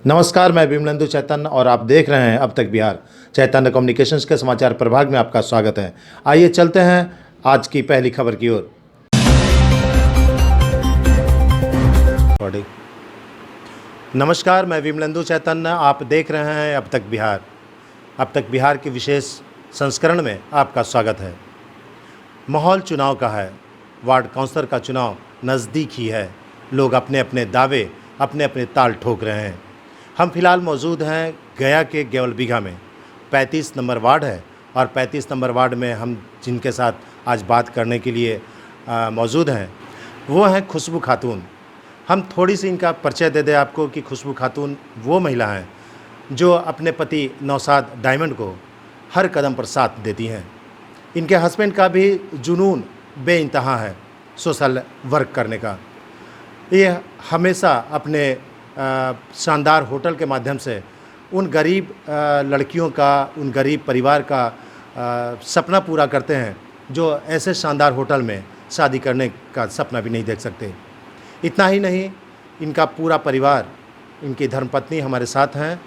नमस्कार, मैं विमलेंदु चैतन्य और आप देख रहे हैं अब तक बिहार। चैतन्य कम्युनिकेशंस के समाचार प्रभाग में आपका स्वागत है। आइए चलते हैं आज की पहली खबर की ओर। नमस्कार, मैं विमलेंदु चैतन्य, आप देख रहे हैं अब तक बिहार। अब तक बिहार के विशेष संस्करण में आपका स्वागत है। माहौल चुनाव का है। वार्ड काउंसलर का चुनाव नज़दीक ही है। लोग अपने अपने दावे, अपने अपने ताल ठोक रहे हैं। हम फिलहाल मौजूद हैं गया के गेवलबीघा में। 35 नंबर वार्ड है और 35 नंबर वार्ड में हम जिनके साथ आज बात करने के लिए मौजूद हैं वो हैं खुशबू खातून। हम थोड़ी सी इनका परिचय दे दें आपको कि खुशबू खातून वो महिला हैं जो अपने पति नौशाद डायमंड को हर कदम पर साथ देती हैं। इनके हस्बैंड का भी जुनून बेइंतहा है सोशल वर्क करने का। ये हमेशा अपने शानदार होटल के माध्यम से उन गरीब लड़कियों का, उन गरीब परिवार का सपना पूरा करते हैं जो ऐसे शानदार होटल में शादी करने का सपना भी नहीं देख सकते। इतना ही नहीं, इनका पूरा परिवार, इनकी धर्मपत्नी हमारे साथ हैं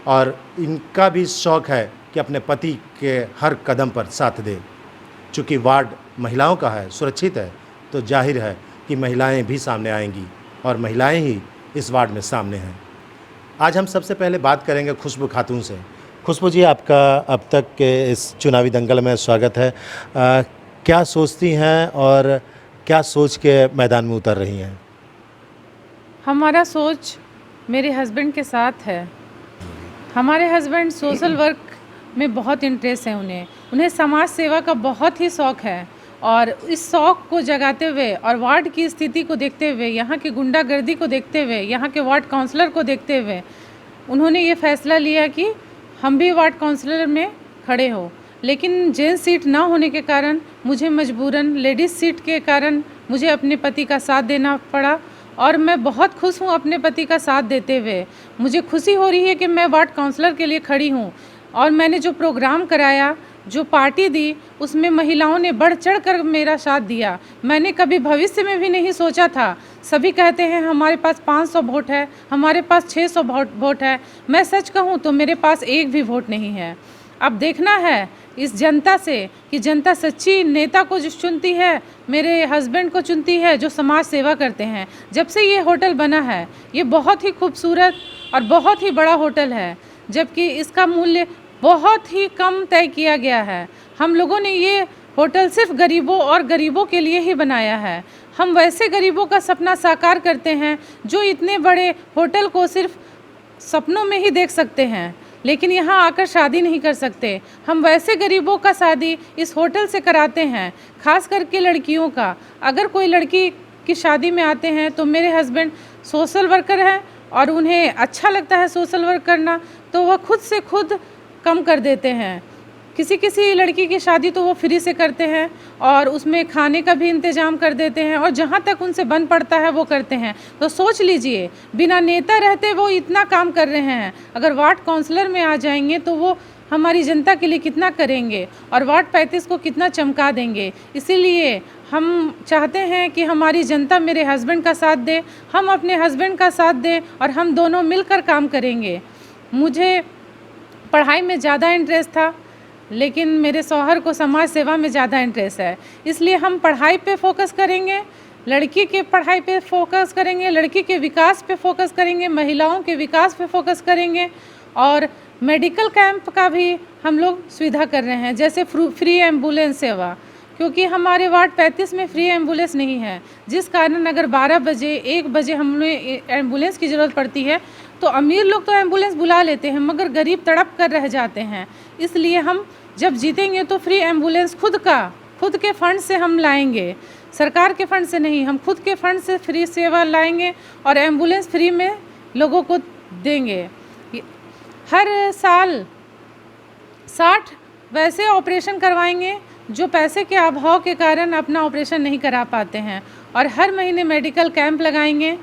और इनका भी शौक़ है कि अपने पति के हर कदम पर साथ दे। चूँकि वार्ड महिलाओं का है, सुरक्षित है, तो जाहिर है कि महिलाएं भी सामने आएंगी और महिलाएं ही इस वार्ड में सामने हैं। आज हम सबसे पहले बात करेंगे खुशबू खातून से। खुशबू जी, आपका अब तक के इस चुनावी दंगल में स्वागत है। क्या सोचती हैं और क्या सोच के मैदान में उतर रही हैं? हमारा सोच मेरे हस्बैंड के साथ है। हमारे हस्बैंड सोशल वर्क में बहुत इंटरेस्ट है। उन्हें समाज सेवा का बहुत ही शौक़ है और इस शौक़ को जगाते हुए और वार्ड की स्थिति को देखते हुए, यहाँ की गुंडागर्दी को देखते हुए, यहाँ के वार्ड काउंसलर को देखते हुए उन्होंने ये फ़ैसला लिया कि हम भी वार्ड काउंसलर में खड़े हो। लेकिन जेंट्स सीट ना होने के कारण मुझे मजबूरन लेडीज़ सीट के कारण मुझे अपने पति का साथ देना पड़ा और मैं बहुत खुश हूँ अपने पति का साथ देते हुए। मुझे खुशी हो रही है कि मैं वार्ड काउंसलर के लिए खड़ी हूँ और मैंने जो प्रोग्राम कराया, जो पार्टी दी, उसमें महिलाओं ने बढ़ चढ़ कर मेरा साथ दिया। मैंने कभी भविष्य में भी नहीं सोचा था। सभी कहते हैं हमारे पास 500 वोट है, हमारे पास 600 वोट है। मैं सच कहूँ तो मेरे पास एक भी वोट नहीं है। अब देखना है इस जनता से कि जनता सच्ची नेता को जो चुनती है, मेरे हस्बैंड को चुनती है जो समाज सेवा करते हैं। जब से ये होटल बना है, ये बहुत ही खूबसूरत और बहुत ही बड़ा होटल है, जबकि इसका मूल्य बहुत ही कम तय किया गया है। हम लोगों ने ये होटल सिर्फ गरीबों के लिए ही बनाया है। हम वैसे गरीबों का सपना साकार करते हैं जो इतने बड़े होटल को सिर्फ सपनों में ही देख सकते हैं, लेकिन यहाँ आकर शादी नहीं कर सकते। हम वैसे गरीबों का शादी इस होटल से कराते हैं, खास करके लड़कियों का। अगर कोई लड़की की शादी में आते हैं तो मेरे हस्बैंड सोशल वर्कर हैं और उन्हें अच्छा लगता है सोशल वर्क करना, तो वह खुद से खुद कम कर देते हैं। किसी लड़की की शादी तो वो फ्री से करते हैं और उसमें खाने का भी इंतज़ाम कर देते हैं और जहाँ तक उनसे बन पड़ता है वो करते हैं। तो सोच लीजिए, बिना नेता रहते वो इतना काम कर रहे हैं, अगर वार्ड काउंसलर में आ जाएंगे तो वो हमारी जनता के लिए कितना करेंगे और वार्ड 35 को कितना चमका देंगे। इसीलिए हम चाहते हैं कि हमारी जनता मेरे हस्बैंड का साथ दे, हम अपने हस्बैंड का साथ दें और हम दोनों मिलकर काम करेंगे। मुझे पढ़ाई में ज़्यादा इंटरेस्ट था, लेकिन मेरे शौहर को समाज सेवा में ज़्यादा इंटरेस्ट है। इसलिए हम पढ़ाई पे फोकस करेंगे, लड़की के पढ़ाई पे फोकस करेंगे, लड़की के विकास पे फोकस करेंगे, महिलाओं के विकास पे फोकस करेंगे और मेडिकल कैंप का भी हम लोग सुविधा कर रहे हैं, जैसे फ्री एम्बुलेंस सेवा, क्योंकि हमारे वार्ड 35 में फ्री एम्बुलेंस नहीं है, जिस कारण अगर 12 बजे 1 बजे हमें एम्बुलेंस की ज़रूरत पड़ती है तो अमीर लोग तो एम्बुलेंस बुला लेते हैं मगर गरीब तड़प कर रह जाते हैं। इसलिए हम जब जीतेंगे तो फ्री एम्बुलेंस खुद के फंड से हम लाएंगे, सरकार के फंड से नहीं, हम खुद के फंड से फ्री सेवा लाएंगे और एम्बुलेंस फ्री में लोगों को देंगे। हर साल 60 वैसे ऑपरेशन करवाएंगे जो पैसे के अभाव के कारण अपना ऑपरेशन नहीं करा पाते हैं और हर महीने मेडिकल कैंप लगाएंगे।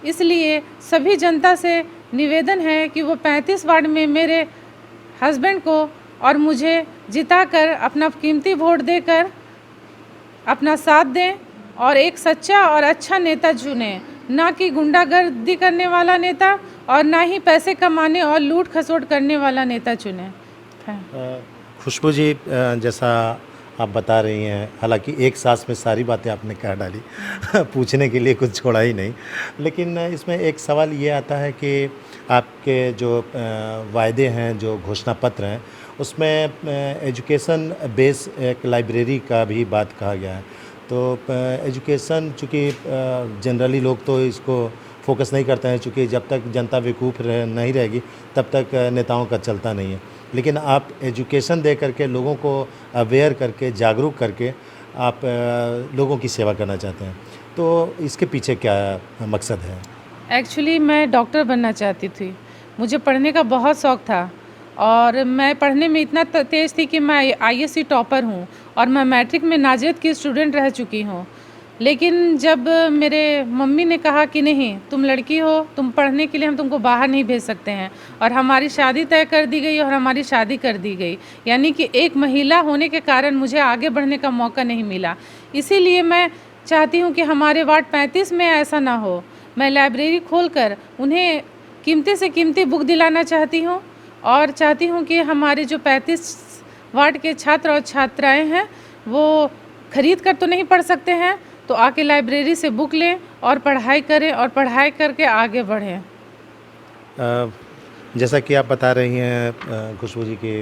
इसलिए सभी जनता से निवेदन है कि वो 35 वार्ड में मेरे हस्बैंड को और मुझे जिताकर अपना कीमती वोट देकर अपना साथ दें और एक सच्चा और अच्छा नेता चुनें, ना कि गुंडागर्दी करने वाला नेता और ना ही पैसे कमाने और लूट खसोट करने वाला नेता चुने। खुशबू जी, जैसा आप बता रही हैं, हालांकि एक सांस में सारी बातें आपने कह डाली पूछने के लिए कुछ छोड़ा ही नहीं, लेकिन इसमें एक सवाल ये आता है कि आपके जो वायदे हैं, जो घोषणा पत्र हैं, उसमें एजुकेशन बेस एक लाइब्रेरी का भी बात कहा गया है। तो एजुकेशन, चूँकि जनरली लोग तो इसको फोकस नहीं करते हैं, चूँकि जब तक जनता बेवकूफ़ नहीं रहेगी तब तक नेताओं का चलता नहीं है, लेकिन आप एजुकेशन दे करके लोगों को अवेयर करके, जागरूक करके आप लोगों की सेवा करना चाहते हैं, तो इसके पीछे क्या मकसद है? एक्चुअली मैं डॉक्टर बनना चाहती थी। मुझे पढ़ने का बहुत शौक़ था और मैं पढ़ने में इतना तेज़ थी कि मैं आईएससी टॉपर हूँ और मैं मैट्रिक में नाज़ियत की स्टूडेंट रह चुकी हूँ। लेकिन जब मेरे मम्मी ने कहा कि नहीं, तुम लड़की हो, तुम पढ़ने के लिए हम तुमको बाहर नहीं भेज सकते हैं, और हमारी शादी तय कर दी गई और हमारी शादी कर दी गई, यानी कि एक महिला होने के कारण मुझे आगे बढ़ने का मौका नहीं मिला। इसीलिए मैं चाहती हूँ कि हमारे वार्ड 35 में ऐसा ना हो। मैं लाइब्रेरी खोलकर उन्हें कीमती से कीमती बुक दिलाना चाहती हूँ और चाहती हूँ कि हमारे जो 35 वार्ड के छात्र और छात्राएँ हैं वो खरीद कर तो नहीं पढ़ सकते हैं, तो आके लाइब्रेरी से बुक लें और पढ़ाई करें और पढ़ाई करके आगे बढ़ें। जैसा कि आप बता रही हैं खुशबू जी की,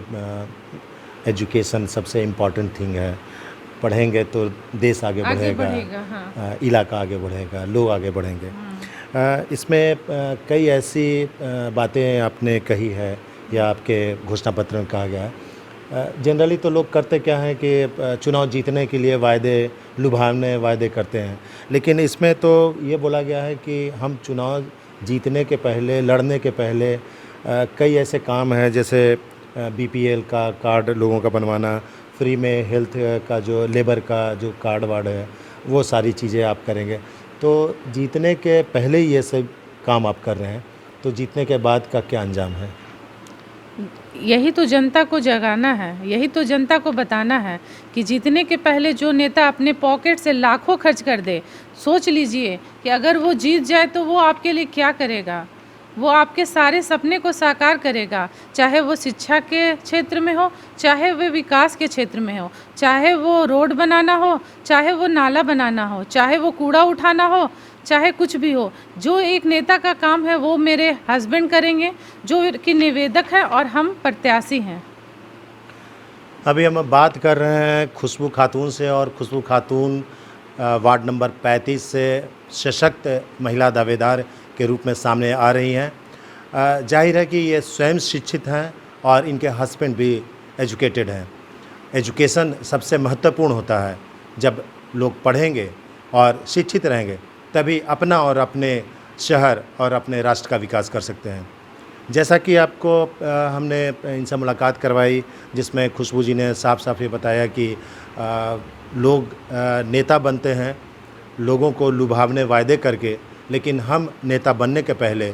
एजुकेशन सबसे इम्पॉर्टेंट थिंग है। पढ़ेंगे तो देश आगे बढ़ेगा, हाँ। इलाका आगे बढ़ेगा, लोग आगे बढ़ेंगे। इसमें कई ऐसी बातें आपने कही है या आपके घोषणा पत्र में कहा गया है। जनरली तो लोग करते क्या हैं कि चुनाव जीतने के लिए वायदे, लुभावने वायदे करते हैं, लेकिन इसमें तो ये बोला गया है कि हम चुनाव जीतने के पहले, लड़ने के पहले कई ऐसे काम हैं, जैसे बीपीएल का कार्ड लोगों का बनवाना, फ्री में हेल्थ का जो लेबर का जो कार्ड वार्ड है, वो सारी चीज़ें आप करेंगे। तो जीतने के पहले ही ये सब काम आप कर रहे हैं, तो जीतने के बाद का क्या अंजाम है? यही तो जनता को जगाना है, यही तो जनता को बताना है कि जीतने के पहले जो नेता अपने पॉकेट से लाखों खर्च कर दे, सोच लीजिए कि अगर वो जीत जाए तो वो आपके लिए क्या करेगा। वो आपके सारे सपने को साकार करेगा, चाहे वो शिक्षा के क्षेत्र में हो, चाहे वो विकास के क्षेत्र में हो, चाहे वो रोड बनाना हो, चाहे वो नाला बनाना हो, चाहे वो कूड़ा उठाना हो, चाहे कुछ भी हो। जो एक नेता का काम है वो मेरे हस्बैंड करेंगे, जो कि निवेदक है और हम प्रत्याशी हैं। अभी हम बात कर रहे हैं खुशबू खातून से, और खुशबू खातून वार्ड नंबर 35 से सशक्त महिला दावेदार के रूप में सामने आ रही हैं। जाहिर है कि ये स्वयं शिक्षित हैं और इनके हस्बैंड भी एजुकेटेड हैं। एजुकेशन सबसे महत्वपूर्ण होता है। जब लोग पढ़ेंगे और शिक्षित रहेंगे तभी अपना और अपने शहर और अपने राष्ट्र का विकास कर सकते हैं। जैसा कि आपको हमने इनसे मुलाकात करवाई, जिसमें खुशबू जी ने साफ साफ ये बताया कि लोग नेता बनते हैं लोगों को लुभावने वायदे करके, लेकिन हम नेता बनने के पहले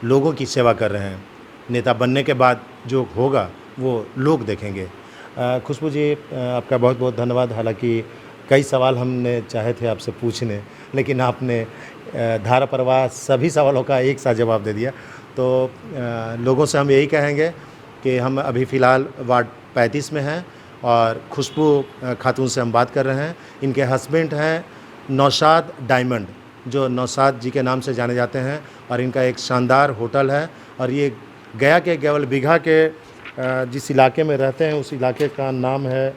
लोगों की सेवा कर रहे हैं। नेता बनने के बाद जो होगा वो लोग देखेंगे। खुशबू जी, आपका बहुत बहुत धन्यवाद। हालांकि कई सवाल हमने चाहे थे आपसे पूछने, लेकिन आपने धारा प्रवाह सभी सवालों का एक साथ जवाब दे दिया। तो लोगों से हम यही कहेंगे कि हम अभी फ़िलहाल वार्ड 35 में हैं और खुशबू खातून से हम बात कर रहे हैं। इनके हस्बैंड हैं नौशाद डायमंड, जो नौशाद जी के नाम से जाने जाते हैं, और इनका एक शानदार होटल है। और ये गया के गेवल बीघा के जिस इलाके में रहते हैं उस इलाके का नाम है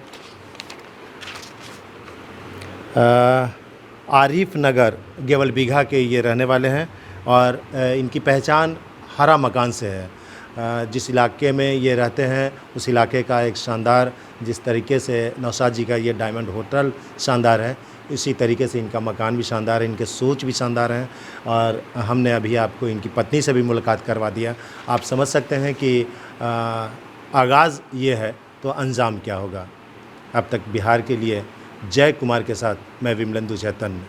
आरिफ नगर। गेवल बीघा के ये रहने वाले हैं और इनकी पहचान हरा मकान से है। जिस इलाके में ये रहते हैं उस इलाके का एक शानदार, जिस तरीके से नौशाद जी का ये डायमंड होटल शानदार है, इसी तरीके से इनका मकान भी शानदार है, इनके सोच भी शानदार हैं। और हमने अभी आपको इनकी पत्नी से भी मुलाकात करवा दिया। आप समझ सकते हैं कि आगाज़ ये है तो अंजाम क्या होगा। अब तक बिहार के लिए जय कुमार के साथ मैं विमलेंदु चैतन्य।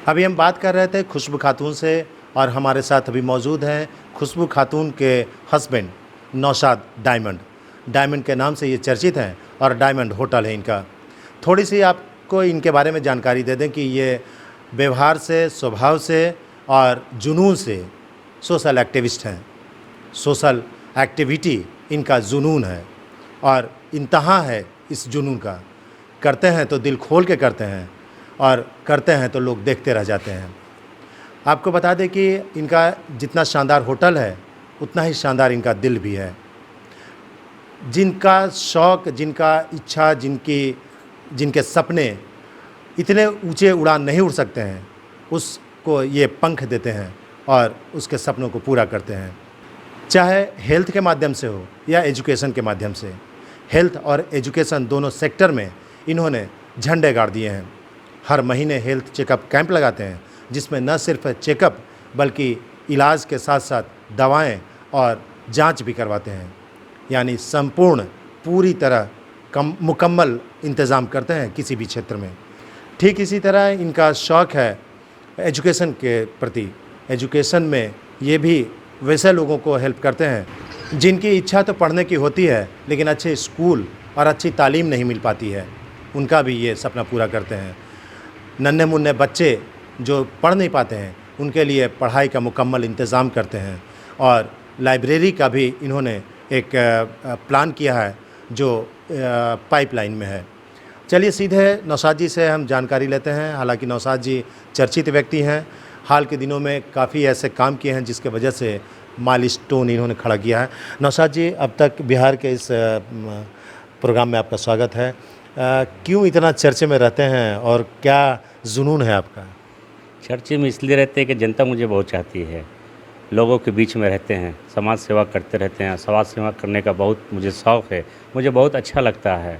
अभी हम बात कर रहे थे खुशबू खातून से, और हमारे साथ अभी मौजूद हैं खुशबू खातून के हस्बैंड नौशाद डायमंड। डायमंड के नाम से ये चर्चित हैं और डायमंड होटल है इनका। थोड़ी सी आपको इनके बारे में जानकारी दे दें कि ये व्यवहार से, स्वभाव से और जुनून से सोशल एक्टिविस्ट हैं। सोशल एक्टिविटी इनका जुनून है और इंतहा है इस जुनून का। करते हैं तो दिल खोल के करते हैं और करते हैं तो लोग देखते रह जाते हैं। आपको बता दें कि इनका जितना शानदार होटल है उतना ही शानदार इनका दिल भी है। जिनका शौक़, जिनका इच्छा, जिनके सपने इतने ऊंचे उड़ान नहीं उड़ सकते हैं, उसको ये पंख देते हैं और उसके सपनों को पूरा करते हैं। चाहे हेल्थ के माध्यम से हो या एजुकेशन के माध्यम से। हेल्थ और एजुकेशन दोनों सेक्टर में इन्होंने झंडे गाड़ दिए हैं। हर महीने हेल्थ चेकअप कैंप लगाते हैं जिसमें न सिर्फ चेकअप बल्कि इलाज के साथ साथ दवाएं और जांच भी करवाते हैं। यानी संपूर्ण पूरी तरह मुकम्मल इंतज़ाम करते हैं किसी भी क्षेत्र में। ठीक इसी तरह इनका शौक़ है एजुकेशन के प्रति। एजुकेशन में ये भी वैसे लोगों को हेल्प करते हैं जिनकी इच्छा तो पढ़ने की होती है लेकिन अच्छे स्कूल और अच्छी तालीम नहीं मिल पाती है, उनका भी ये सपना पूरा करते हैं। नन्हे मुन्ने बच्चे जो पढ़ नहीं पाते हैं उनके लिए पढ़ाई का मुकम्मल इंतज़ाम करते हैं और लाइब्रेरी का भी इन्होंने एक प्लान किया है जो पाइपलाइन में है। चलिए सीधे नौशाद जी से हम जानकारी लेते हैं। हालांकि नौशाद जी चर्चित व्यक्ति हैं। हाल के दिनों में काफ़ी ऐसे काम किए हैं जिसके वजह से माइलस्टोन इन्होंने खड़ा किया है। नौशाद जी, अब तक बिहार के इस प्रोग्राम में आपका स्वागत है। क्यों इतना चर्चे में रहते हैं और क्या जुनून है आपका? चर्चे में इसलिए रहते हैं कि जनता मुझे बहुत चाहती है। लोगों के बीच में रहते हैं, समाज सेवा करते रहते हैं। समाज सेवा करने का बहुत मुझे शौक़ है, मुझे बहुत अच्छा लगता है।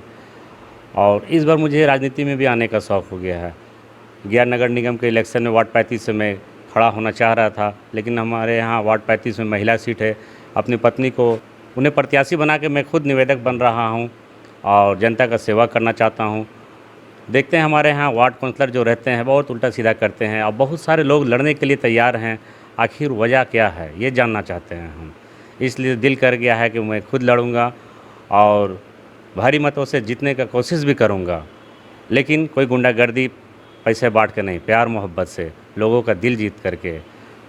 और इस बार मुझे राजनीति में भी आने का शौक़ हो गया है। गया नगर निगम के इलेक्शन में वार्ड 35 से मैं खड़ा होना चाह रहा था, लेकिन हमारे यहाँ वार्ड 35 में महिला सीट है। अपनी पत्नी को उन्हें प्रत्याशी बना के मैं खुद निवेदक बन रहा हूँ और जनता का सेवा करना चाहता हूँ। देखते हैं हमारे यहाँ वार्ड काउंसलर जो रहते हैं बहुत उल्टा सीधा करते हैं और बहुत सारे लोग लड़ने के लिए तैयार हैं। आखिर वजह क्या है ये जानना चाहते हैं हम। इसलिए दिल कर गया है कि मैं खुद लड़ूंगा और भारी मतों से जीतने का कोशिश भी करूंगा, लेकिन कोई गुंडागर्दी पैसे बांट के नहीं, प्यार मोहब्बत से लोगों का दिल जीत करके।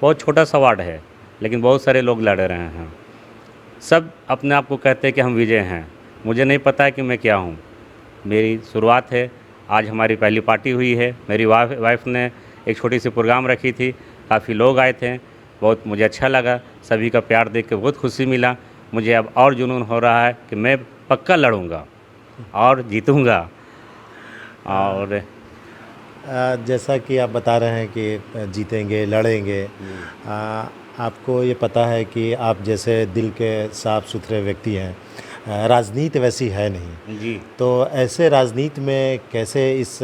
बहुत छोटा सा वार्ड है लेकिन बहुत सारे लोग लड़ रहे हैं। सब अपने आप को कहते हैं कि हम विजय हैं। मुझे नहीं पता है कि मैं क्या हूँ। मेरी शुरुआत है, आज हमारी पहली पार्टी हुई है। मेरी वाइफ ने एक छोटी सी प्रोग्राम रखी थी, काफ़ी लोग आए थे, बहुत मुझे अच्छा लगा। सभी का प्यार देख के बहुत खुशी मिला। मुझे अब और जुनून हो रहा है कि मैं पक्का लड़ूंगा और जीतूंगा। और जैसा कि आप बता रहे हैं कि जीतेंगे, लड़ेंगे, आपको ये पता है कि आप जैसे दिल के साफ़ सुथरे व्यक्ति हैं, राजनीति वैसी है नहीं जी, तो ऐसे राजनीति में कैसे इस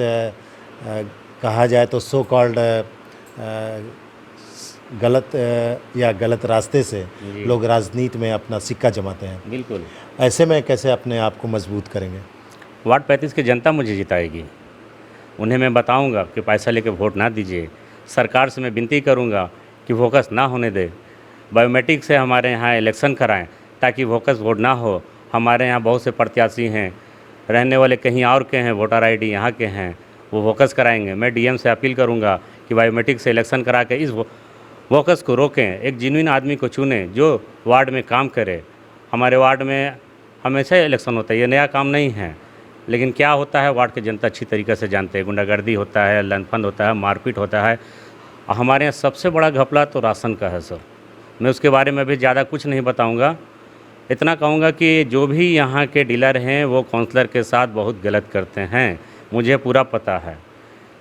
कहा जाए तो सो कॉल्ड गलत या गलत रास्ते से लोग राजनीति में अपना सिक्का जमाते हैं। बिल्कुल। ऐसे में कैसे अपने आप को मजबूत करेंगे? वार्ड 35 की जनता मुझे जिताएगी। उन्हें मैं बताऊंगा कि पैसा लेके वोट ना दीजिए। सरकार से मैं विनती करूंगा कि फोकस ना होने दे। बायोमेट्रिक से हमारे यहाँ इलेक्शन कराएं ताकि फोकस वोट ना हो। हमारे यहाँ बहुत से प्रत्याशी हैं, रहने वाले कहीं और के हैं, वोटर आईडी यहाँ के हैं, वो फोकस कराएंगे। मैं डीएम से अपील करूँगा कि बायोमेट्रिक से इलेक्शन करा के इस फोकस को रोकें। एक जेन्युइन आदमी को चुनें जो वार्ड में काम करे। हमारे वार्ड में हमेशा इलेक्शन होता है, ये नया काम नहीं है, लेकिन क्या होता है वार्ड की जनता अच्छी तरीके से जानते हैं। गुंडागर्दी होता है, लंदफंद होता है, मारपीट होता है। हमारे यहाँ सबसे बड़ा घपला तो राशन का है सर। मैं उसके बारे में भी ज़्यादा कुछ नहीं बताऊँगा। इतना कहूँगा कि जो भी यहाँ के डीलर हैं वो काउंसलर के साथ बहुत गलत करते हैं। मुझे पूरा पता है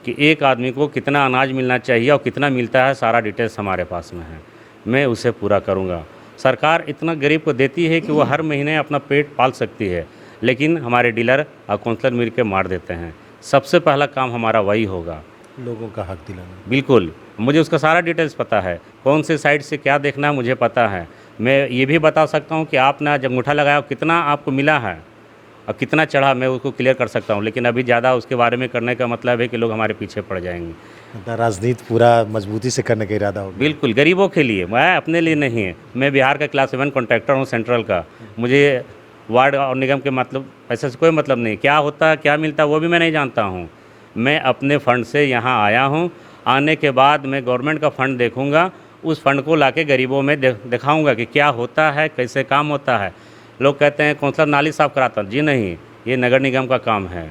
कि एक आदमी को कितना अनाज मिलना चाहिए और कितना मिलता है, सारा डिटेल्स हमारे पास में है। मैं उसे पूरा करूँगा। सरकार इतना गरीब को देती है कि वो हर महीने अपना पेट पाल सकती है, लेकिन हमारे डीलर और काउंसलर मिल के मार देते हैं। सबसे पहला काम हमारा वही होगा, लोगों का हक दिलाना। बिल्कुल। मुझे उसका सारा डिटेल्स पता है, कौन से साइड से क्या देखना है मुझे पता है। मैं ये भी बता सकता हूँ कि आपने जब अंगूठा लगाया कितना आपको मिला है और कितना चढ़ा, मैं उसको क्लियर कर सकता हूँ। लेकिन अभी ज़्यादा उसके बारे में करने का मतलब है कि लोग हमारे पीछे पड़ जाएंगे। राजनीति पूरा मजबूती से करने का इरादा होगा? बिल्कुल, गरीबों के लिए, मैं अपने लिए नहीं है। मैं बिहार का क्लास 7 कॉन्ट्रैक्टर हूँ सेंट्रल का। मुझे वार्ड और निगम के मतलब ऐसा से कोई मतलब नहीं। क्या होता है, क्या मिलता है, वो भी मैं नहीं जानता हूँ। मैं अपने फ़ंड से यहाँ आया हूँ। आने के बाद मैं गवर्नमेंट का फ़ंड देखूँगा उस फंड को लाके गरीबों में दिखाऊंगा कि क्या होता है, कैसे काम होता है। लोग कहते हैं काउंसलर नाली साफ़ कराता, जी नहीं, ये नगर निगम का काम है।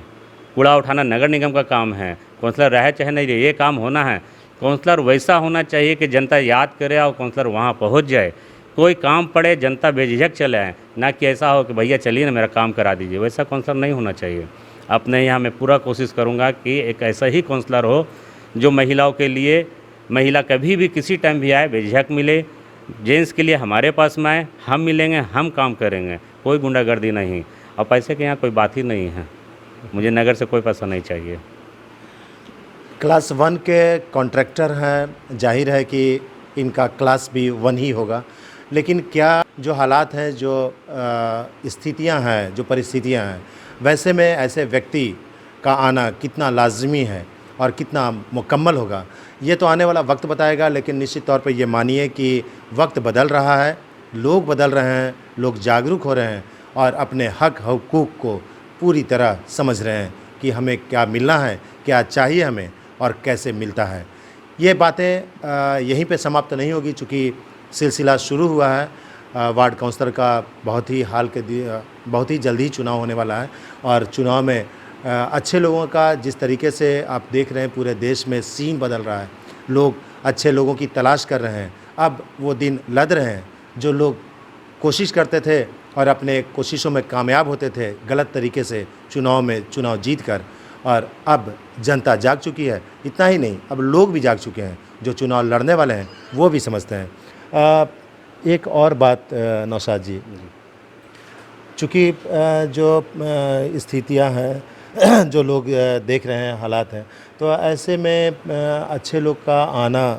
कूड़ा उठाना नगर निगम का काम है। काउंसलर रहे चाहे नहीं रहे, ये काम होना है। काउंसलर वैसा होना चाहिए कि जनता याद करे और काउंसलर वहाँ पहुँच जाए। कोई काम पड़े जनता बेझिझक चले आए, ना कि ऐसा हो कि भैया चलिए ना मेरा काम करा दीजिए। वैसा काउंसलर नहीं होना चाहिए। अपने यहाँ मैं पूरा कोशिश करूँगा कि एक ऐसा ही काउंसलर हो जो महिलाओं के लिए, महिला कभी भी किसी टाइम भी आए बेझिझक मिले। जेंट्स के लिए हमारे पास में आए, हम मिलेंगे, हम काम करेंगे, कोई गुंडागर्दी नहीं। और पैसे के यहाँ कोई बात ही नहीं है। मुझे नगर से कोई पैसा नहीं चाहिए। क्लास 1 के कॉन्ट्रैक्टर हैं, जाहिर है कि इनका क्लास भी 1 ही होगा, लेकिन क्या जो हालात हैं, जो स्थितियां हैं, जो परिस्थितियां हैं, वैसे में ऐसे व्यक्ति का आना कितना लाजमी है और कितना मुकम्मल होगा, ये तो आने वाला वक्त बताएगा। लेकिन निश्चित तौर पर ये मानिए कि वक्त बदल रहा है, लोग बदल रहे हैं, लोग जागरूक हो रहे हैं और अपने हक हकूक़ को पूरी तरह समझ रहे हैं कि हमें क्या मिलना है, क्या चाहिए हमें और कैसे मिलता है। ये बातें यहीं पे समाप्त नहीं होगी, चूँकि सिलसिला शुरू हुआ है। वार्ड काउंसलर का बहुत ही जल्दी ही चुनाव होने वाला है और चुनाव में अच्छे लोगों का, जिस तरीके से आप देख रहे हैं पूरे देश में सीन बदल रहा है, लोग अच्छे लोगों की तलाश कर रहे हैं। अब वो दिन लद रहे हैं जो लोग कोशिश करते थे और अपने कोशिशों में कामयाब होते थे गलत तरीके से चुनाव जीत कर, और अब जनता जाग चुकी है। इतना ही नहीं, अब लोग भी जाग चुके हैं, जो चुनाव लड़ने वाले हैं वो भी समझते हैं। एक और बात नौशाद जी, चूँकि जो स्थितियां हैं, जो लोग देख रहे हैं, हालात हैं, तो ऐसे में अच्छे लोग का आना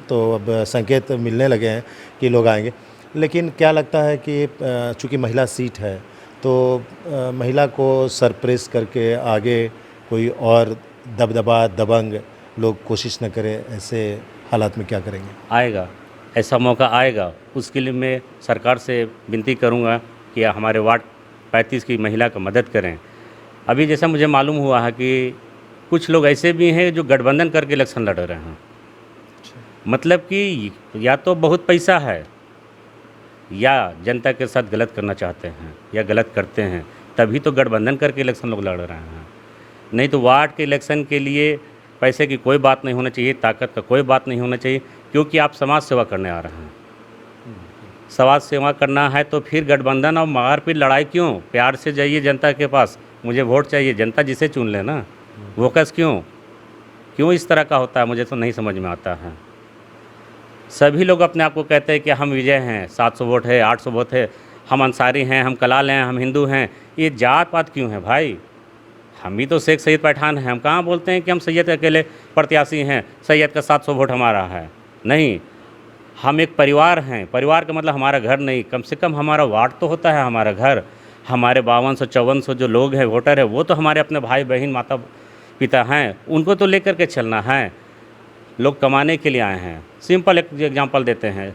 तो अब संकेत मिलने लगे हैं कि लोग आएंगे। लेकिन क्या लगता है कि चूँकि महिला सीट है तो महिला को सरप्रेस करके आगे कोई और दबदबा दबंग लोग कोशिश न करें, ऐसे हालात में क्या करेंगे? आएगा, ऐसा मौका आएगा। उसके लिए मैं सरकार से विनती करूंगा कि हमारे वार्ड 35 की महिला का मदद करें। अभी जैसा मुझे मालूम हुआ है कि कुछ लोग ऐसे भी हैं जो गठबंधन करके इलेक्शन लड़ रहे हैं। मतलब कि या तो बहुत पैसा है या जनता के साथ गलत करना चाहते हैं या गलत करते हैं, तभी तो गठबंधन करके इलेक्शन लोग लड़ रहे हैं। नहीं तो वार्ड के इलेक्शन के लिए पैसे की कोई बात नहीं होना चाहिए, ताकत का कोई बात नहीं होना चाहिए, क्योंकि आप समाज सेवा करने आ रहे हैं। समाज सेवा करना है तो फिर गठबंधन और मारपीट लड़ाई क्यों? प्यार से जाइए जनता के पास, मुझे वोट चाहिए, जनता जिसे चुन ले ना। वोकस क्यों इस तरह का होता है, मुझे तो नहीं समझ में आता है। सभी लोग अपने आप को कहते हैं कि हम विजय हैं, 700 वोट है, 800 वोट है, हम अंसारी हैं, हम कलाल हैं, हम हिंदू हैं। ये जात पात क्यों है भाई? हम भी तो शेख सैयद पठान हैं। हम कहाँ बोलते हैं कि हम सैयद अकेले प्रत्याशी हैं, सैयद का 700 वोट हमारा है? नहीं, हम एक परिवार हैं। परिवार का मतलब हमारा घर नहीं, कम से कम हमारा वार्ड तो होता है हमारा घर। हमारे 5200-5400 जो लोग हैं, वोटर हैं, वो तो हमारे अपने भाई बहन माता पिता हैं, उनको तो लेकर के चलना है। लोग कमाने के लिए आए हैं। सिंपल एक एग्जांपल देते हैं,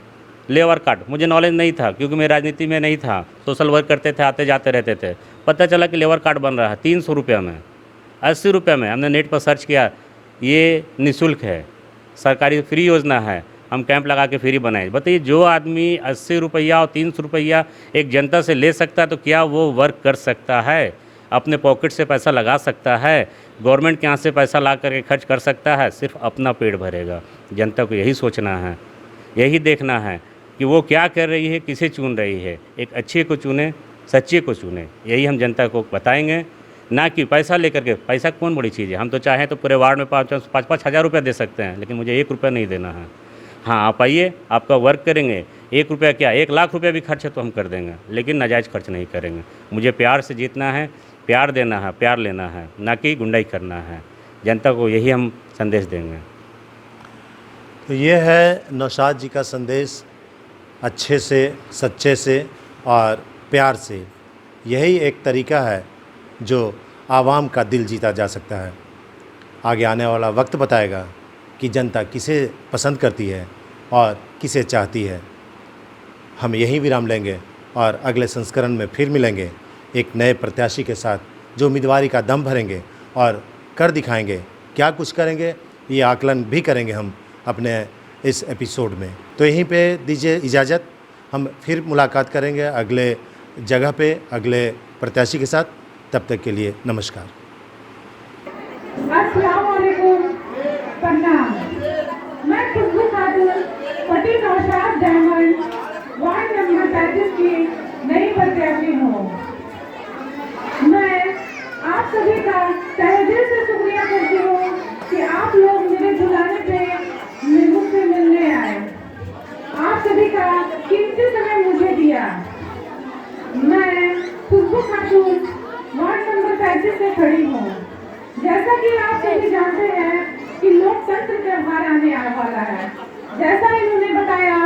लेबर कार्ड। मुझे नॉलेज नहीं था क्योंकि मैं राजनीति में नहीं था, सोशल वर्क करते थे, आते जाते रहते थे। पता चला कि लेबर कार्ड बन रहा है 300 रुपये में, 80 रुपये में। हमने नेट पर सर्च किया, ये निःशुल्क है, सरकारी फ्री योजना है, हम कैंप लगा के फ्री बनाए। बताइए, जो आदमी 80 रुपया और 300 रुपया एक जनता से ले सकता है तो क्या वो वर्क कर सकता है? अपने पॉकेट से पैसा लगा सकता है? गवर्नमेंट के यहाँ से पैसा ला करके खर्च कर सकता है? सिर्फ अपना पेट भरेगा। जनता को यही सोचना है, यही देखना है कि वो क्या कर रही है, किसे चुन रही है। एक अच्छे को चुने, सच्चे को चुने, यही हम जनता को बताएंगे। ना कि पैसा लेकर के। पैसा कौन बड़ी चीज़ है? हम तो चाहें तो पूरे वार्ड में 5-5 हज़ार रुपया दे सकते हैं, लेकिन मुझे 1 रुपया नहीं देना है। हाँ, आप आइए, आपका वर्क करेंगे। 1 रुपया क्या, 1 लाख रुपया भी खर्च है तो हम कर देंगे, लेकिन नाजायज़ खर्च नहीं करेंगे। मुझे प्यार से जीतना है, प्यार देना है, प्यार लेना है, ना कि गुंडाई करना है। जनता को यही हम संदेश देंगे। तो ये है नौशाद जी का संदेश, अच्छे से, सच्चे से और प्यार से। यही एक तरीका है जो आवाम का दिल जीता जा सकता है। आगे आने वाला वक्त बताएगा कि जनता किसे पसंद करती है और किसे चाहती है। हम यहीं विराम लेंगे और अगले संस्करण में फिर मिलेंगे एक नए प्रत्याशी के साथ, जो उम्मीदवारी का दम भरेंगे और कर दिखाएंगे। क्या कुछ करेंगे ये आकलन भी करेंगे हम अपने इस एपिसोड में। तो यहीं पे दीजिए इजाज़त, हम फिर मुलाकात करेंगे अगले जगह पे अगले प्रत्याशी के साथ। तब तक के लिए नमस्कार। अस्सलाम वालेकुम, प्रणाम। मैं खुशबू खातून पति नौशाद डायमंड वार्ड नंबर 35 की नई प्रत्याशी हूँ। मैं आप सभी का तहे दिल से शुक्रिया करती हूँ कि आप लोग मेरे बुलाने पे मुझसे मिलने आए। आप सभी का कीमती समय मुझे दिया। मैं खुशबू खातून वार्ड नंबर 35 से खड़ी हूँ। जैसा कि आप सभी जानते हैं कि लोकतंत्र त्योहार आने वाला है। जैसा इन्होंने बताया,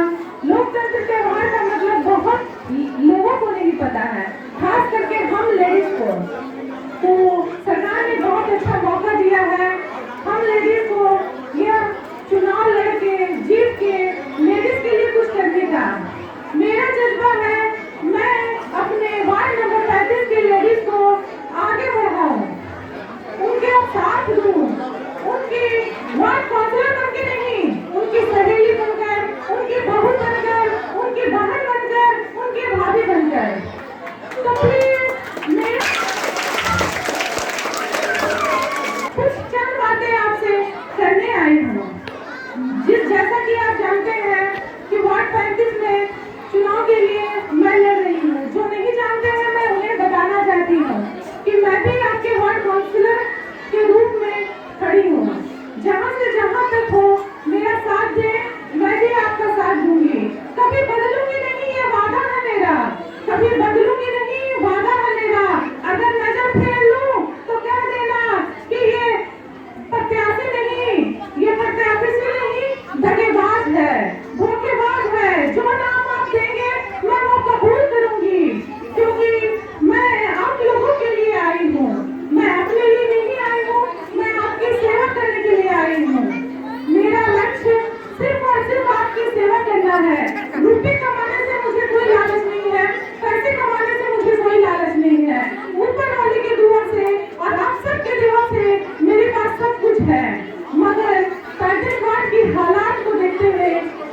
लोकतंत्र त्योहार का मतलब बहुत लोगों को नहीं पता है, खास करके हम लेडीज को। तो सरकार ने बहुत अच्छा मौका दिया है हम लेडीज को यह चुनाव लड़के जीत के लेडीज के लिए कुछ करने का। मेरा जज्बा है मैं अपने वार्ड नंबर 35 की लेडीज को आगे बढ़ाऊं, उनके साथ दूं, उनकी वार्ड काउंसिलर बनके नहीं, उनकी सहेली बनकर, उनकी बहू बनकर, उनकी बहन बनकर, उनकी भाभी बनकर। तो प्लीज मैं कुछ चंद बातें आपसे करने आई हूँ। जैसा कि आप जानते हैं कि वार्ड 35 में चुनाव के लिए मैं लड़ रही हूँ। जो नहीं जानते हैं मैं उन्हें बताना चाहती हूँ कि मैं भी आपके वार्ड काउंसिलर के रूप में खड़ी हूँ। जहाँ से जहाँ तक हो मेरा साथ दे, मैं भी आपका साथ दूंगी। कभी बदलूंगी नहीं, ये वादा है मेरा। कभी बदलूंगी नहीं, वादा है मेरा। अगर नजर फेर लूं तो कह देना कि ये प्रत्याशी नहीं, ये प्रत्याशी नहीं, दगेबाज है, धोखेबाज है। जो नाम आप देंगे मैं वो कबूल करूंगी, क्योंकि मैं आप लोगों के लिए आई हूँ। मैं अपने लिए नहीं आई हूँ, मैं आपकी सेवा करने के लिए आई हूँ। मेरा लक्ष्य सिर्फ और सिर्फ आपकी सेवा करना है। रुपए कमाने से मुझे कोई लालच नहीं है, पैसे कमाने से मुझे कोई लालच नहीं है। ऊपर वाले की दुआ से और आप सबके दुआ से मेरे पास सब कुछ है। मगर 35 वार्ड की हालात को देखते हुए,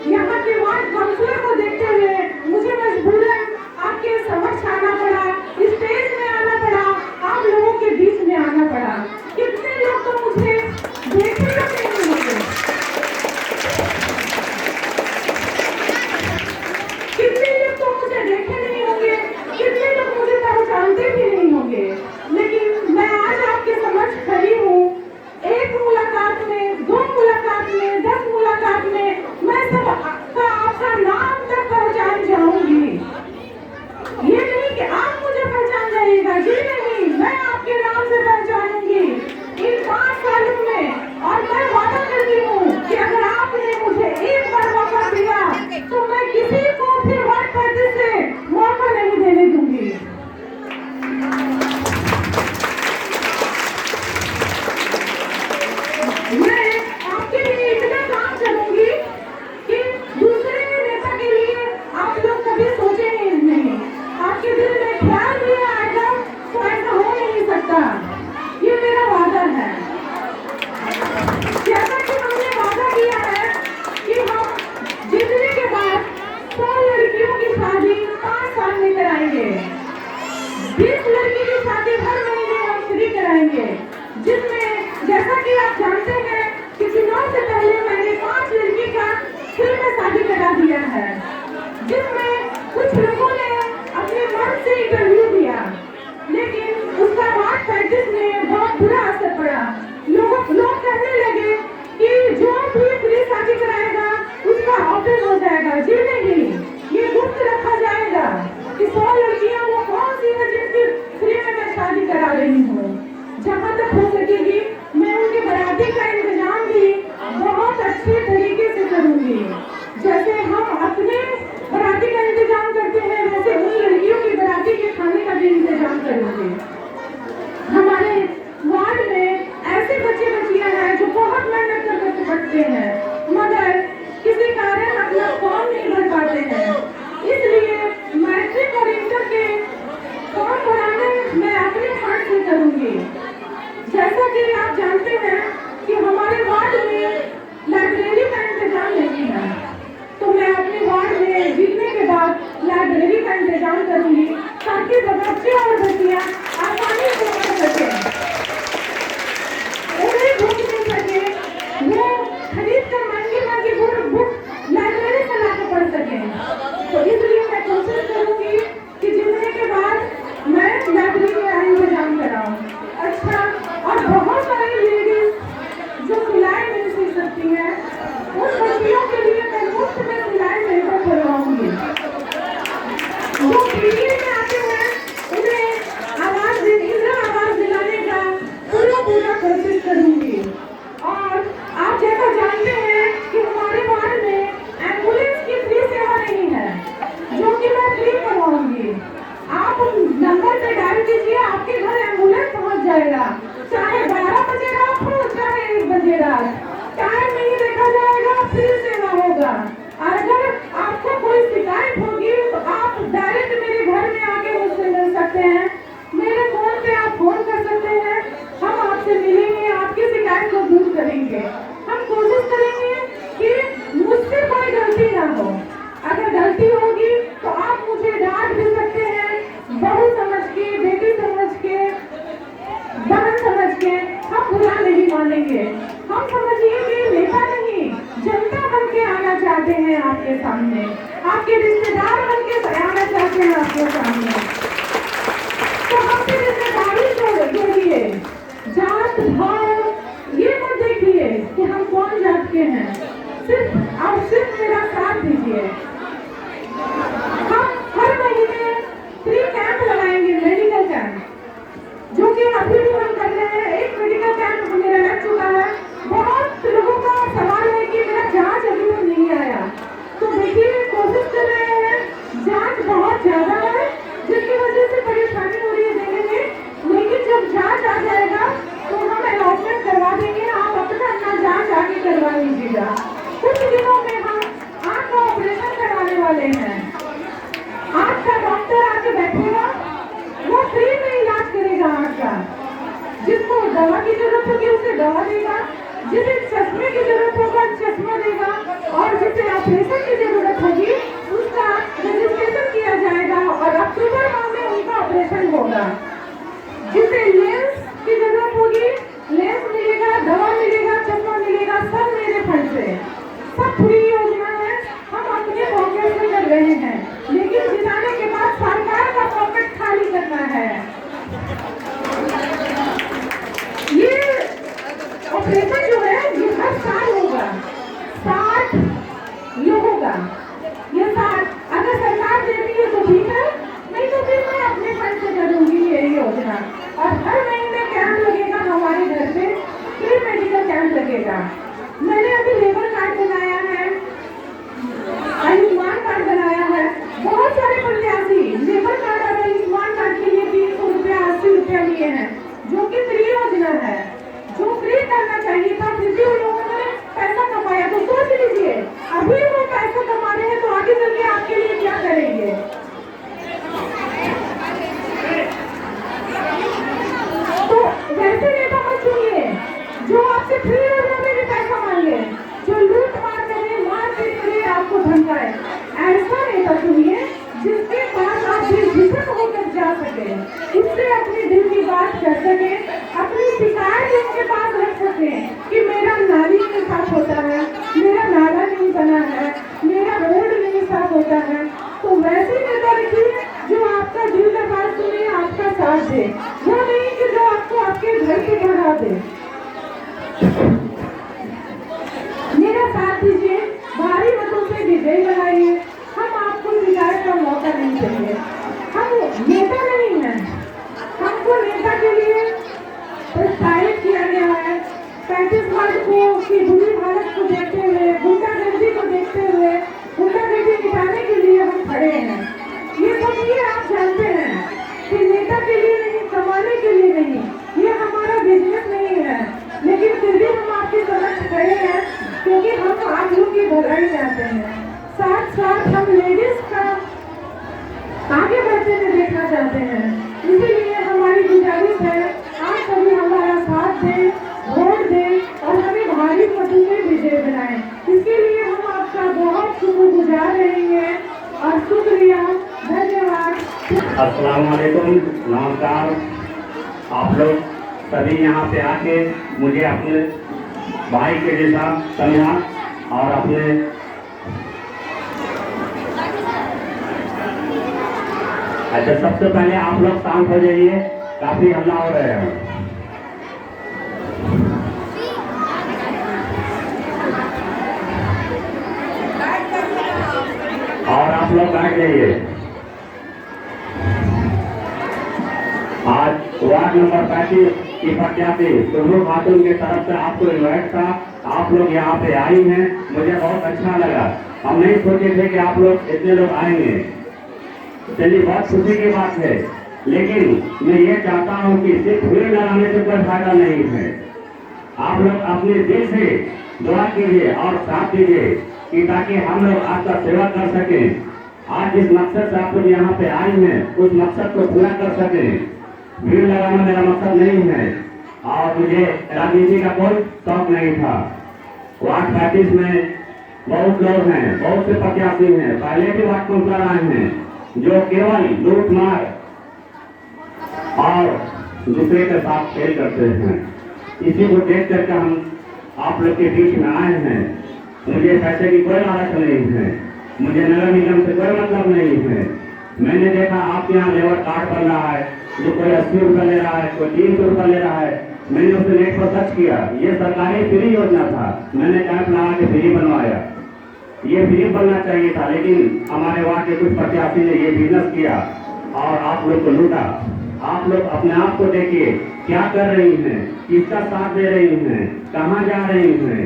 यहाँ के वार्ड काउंसिलर को देखते हुए मुझे मजबूरन आपके समक्ष आना पड़ा, स्टेज में आना पड़ा, आप लोगों के बीच में आना पड़ा। कितने लोग तो मुझे देखे नहीं होंगे, कितने लोग तो मुझे देखे नहीं होंगे, कितने लोग मुझे पहचानते भी नहीं होंगे। लेकिन मैं आज आपके समक्ष खड़ी हूँ। एक मुलाकात में, 2 मुलाकात में, 10 मुलाकात में मैं सब आपका नाम तक पहचान जाऊंगी। ये नहीं कि आप मुझे पहचान जाइएगा, जी नहीं, मैं आपके नाम से पहचानूंगी इन 5 सालों में। और मैं वादा करती हूँ कि अगर आपने मुझे एक बार मौका दिया तो मैं किसी को फिर वार्ड 35 से मौका नहीं देने दूंगी। मैं आपके लिए इतना काम करूंगी कि दूसरे नेता के लिए आप लोग कभी सोचे ही नहीं। आपके दिल में ख्याल भी आएगा तो ऐसा हो नहीं सकता। ये मेरा वादा है। जैसा कि हमने वादा किया है कि हम जीतने के बाद 100 लड़कियों की शादी 5 साल में कराएंगे। 20 लड़की की शादी हर महीने हम फ्री कराएंगे, जिसमें जैसा कि आप जानते हैं कि चुनाव से पहले मैंने 5 लड़की का फ्री में शादी करा दिया है, जिसमें कुछ लोगों ने अपने मन से इंटरव्यू दिया, लेकिन उसका वार्ड 35 में बहुत बुरा असर पड़ा। लोग कहने लगे कि जो भी फ्री शादी कराएगा उसका ऑफिस हो जाएगा। जी नहीं, ये गुप्त रखा जाएगा कि 100 लड़कियां वो कौन सी है जिनकी फ्री में मैं शादी करा रही हूँ। जहाँ तक हो सकेगी मैं उनके बराती का इंतजाम भी बहुत अच्छे तरीके से करूंगी। जैसे हम अपने बराती का इंतजाम करते हैं, वैसे उन लड़कियों की बराती के खाने का भी इंतजाम करूंगी। हमारे वार्ड में ऐसे बच्चे बच्चियां हैं जो बहुत मेहनत करके पढ़ते हैं, मगर किसी कारण अपना फॉर्म नहीं भर पाते हैं। इसलिए मैट्रिक और इंटर के फॉर्म भराने मैं अपने फंड से करूंगी। जैसा कि आप जानते हैं कि हमारे वार्ड में लाइब्रेरी का इंतजाम नहीं है, तो मैं करूंगी ताकि बच्चे और बच्चियां आसानी से पढ़ सकें, उन्हें भूख मिल सके, वो खरीद कर महंगी बुक लाइब्रेरी से लाकर पढ़ सकें। तो इसलिए मैं कोशिश करूंगी कि जितने के बाद मैं लाइब्रेरी में आई एग्जाम कराऊं। अच्छा, और बहुत सारी लेडीज जो सिलाई नहीं सीख सकती हैं, उन बच्चियों के लिए मैं मुफ्त में सिलाई सेंटर खुलवाऊंगी। जो पीटीए में आते हैं उन्हें इंदिरा आवास दिलाने का पूरा कोशिश करूंगी। और आप जैसा जानते हैं कि हमारे वार्ड में एम्बुलेंस की फ्री सेवा नहीं है, जो कि मैं फ्री करवाऊंगी। आप नंबर पे डायल कीजिए, आपके घर एम्बुलेंस पहुंच जाएगा, चाहे 12 बजे रात हो चाहे 1 बजे रात, टाइम नहीं देखा जाएगा, फ्री सेवा होगा। अगर आपको कोई शिकायत होगी तो आप डायरेक्ट मेरे घर में आके मुझसे मिल सकते हैं, मेरे फोन पे आप फोन कर सकते हैं, हम आपसे मिलेंगे, आपकी शिकायत को दूर करेंगे। हम कोशिश करेंगे कि मुझसे कोई गलती ना हो। अगर गलती होगी तो आप मुझे डांट भी सकते हैं, बहू समझ के, बेटी समझ के, बहन समझ के, हम बुरा नहीं मानेंगे। हम समझिए कि नेता नहीं, जनता बन के आना चाहते हैं आपके सामने, आपके रिश्तेदार बन के आना चाहते हैं आपके सामने। तो हमसे रिश्तेदारी जोड़िए, जात भाव ये मत देखिए कि हम कौन जात के हैं, सिर्फ मेरा साथ दीजिए। हम हर महीने फ्री कैंप लगाएंगे, मेडिकल कैंप, जो कि अभी भी हम कर रहे हैं। एक मेडिकल कैंप मेरा लग चुका है। बहुत लोगों का सवाल है कि मेरा जांच अभी तक नहीं आया, तो देखिए कोशिश कर रहे हैं, जांच बहुत ज्यादा है जिसकी वजह से परेशानी हो रही है देने में, लेकिन जब जांच आ जाएगा तो हम अलॉटमेंट करवा देंगे, आप अपना जांच आगे करवा लीजिएगा। कुछ दिनों में हम आँख का ऑपरेशन करवाने वाले हैं। आँख का डॉक्टर आके बैठेगा, वो फ्री में इलाज करेगा आँख का। जिसको दवा की जरूरत होगी उसे दवा देगा, जिसे चश्मे की जरूरत होगा चश्मा देगा, और जिसे ऑपरेशन की जरूरत होगी उसका रजिस्ट्रेशन किया जाएगा और अक्टूबर माह में उनका ऑपरेशन होगा। जिसे लेंस की जरूरत होगी लेंस मिलेगा, दवा मिलेगा, चश्मा मिलेगा, सब मेरे फंड से, सब फ्री योजना है। हम अपने पॉकेट में कर रहे हैं, लेकिन जिताने के बाद सरकार का पॉकेट खाली करना है। ये ऑपरेशन जो है ये हर साल होगा, 60 लोगों का। ये 60 अगर सरकार देती है तो ठीक है, नहीं तो फिर मैं अपने फंड से करूंगी ये योजना। और हर महीने कैंप लगेगा हमारे घर पे, फ्री मेडिकल कैंप लगेगा। मैंने अभी लेबर कार्ड बनाया है, आयुष्मान कार्ड बनाया है। बहुत सारे प्रत्याशी लेबर कार्ड और आयुष्मान कार्ड के लिए 300 रुपया 80 रुपया लिए हैं, जो कि फ्री योजना है, जो फ्री करना चाहिए था, फिर भी उन लोगों ने पैसा कमाया। तो सोच लीजिए, अभी वो पैसा कमा रहे हैं तो आगे चल के आपके लिए क्या करेंगे। तो वैसे नेता मत चुनिए जो आपसे फ्री योजना में भी पैसा मांगे, जो लूट मार करे, मारपीट करे, आपको धमकाए। ऐसा नेता चुनिए जिसके पास आप बेझिझक होकर जा सके, उससे अपने दिल की बात कर सके, अपनी शिकायत उसके पास रख सके कि मेरा नाली नहीं साफ होता है, मेरा नाला नहीं बना है, मेरा रोड नहीं साफ होता है। तो वैसे नेता रखिए जो आपका दिल का बात सुने, आपका साथ दे, वो नहीं कि जो आपको आपके घर से भगा दे। मेरा साथ दीजिए, भारी मतों से विजय बनाइए। हम आपको शिकायत का मौका नहीं देंगे। हम नेता नहीं हैं, हमको नेता के लिए प्रोत्साहित किया गया है। 35 मार्च को की बुरी हालत को देखते हुए, गुंडागर्दी को देखते हुए, गुंडागर्दी निकालने के लिए हम खड़े हैं। ये सब ये आप जानते हैं कि नेता के लिए नहीं, कमाने के लिए नहीं, ये हमारा बिजनेस नहीं है, लेकिन फिर भी हम आपके समक्ष खड़े हैं क्योंकि हम आप लोग की भलाई चाहते हैं। साथ साथ हम लेडीज का आगे बढ़ते हुए देखना चाहते हैं, इसीलिए हमारी गुजारिश है आप सभी हमारा साथ दें, वोट दें और हमें भारी मतों से विजय बनाएं। अस्सलाम वालेकुम, नमस्कार। आप लोग सभी यहाँ पे आके मुझे अपने भाई के जैसा समझा और अपने अच्छा, सबसे पहले आप लोग शांत हो जाइए, काफी हल्ला हो रहा है। और आप लोग बैठ जाइए। आज वार्ड नंबर 35 की प्रत्याशी सुरभू खातून की तरफ से आपको इन्वाइट था, आप लोग यहाँ पे आई हैं, मुझे बहुत अच्छा लगा। हम नहीं सोचे थे कि आप लोग इतने लोग आएंगे, चलिए बहुत खुशी की बात है। लेकिन मैं ये चाहता हूँ कि सिर्फ भीड़ लगाने से कोई फायदा नहीं है। आप लोग अपने दिल से दुआ कीजिए और साथ दीजिए कि ताकि हम लोग आपका सेवा कर सकें। आज जिस मकसद से आप लोग यहाँ पे आए हैं उस मकसद को पूरा कर सकें। भीड़ लगाना मेरा मकसद नहीं है और मुझे राजनीति का कोई शौक नहीं था। वार्ड 35 में बहुत लोग हैं, बहुत से प्रत्याशी हैं, पहले भी वार्ड काउंसलर आए हैं जो केवल लूट मार और दूसरे के साथ खेल करते हैं। इसी को देख करके हम आप लोग के बीच में आए हैं। मुझे पैसे की कोई लालच नहीं है, मुझे नगर निगम से कोई मतलब नहीं है। मैंने देखा आपके यहाँ लेबर कार्ड बन रहा है, जो कोई 80 रुपये ले रहा है, कोई 300 रुपये ले रहा है। मैंने उसे नेट पर सर्च किया, ये सरकारी फ्री योजना था, मैंने कैंप लगा के फ्री बनवाया। ये फ्री बनना चाहिए था, लेकिन हमारे वार्ड के कुछ प्रत्याशी ने ये बिजनेस किया और आप लोग को लूटा। आप लोग अपने आप को देखिए, क्या कर रही हैं, किसका साथ दे रही हैं, कहाँ जा रही हैं।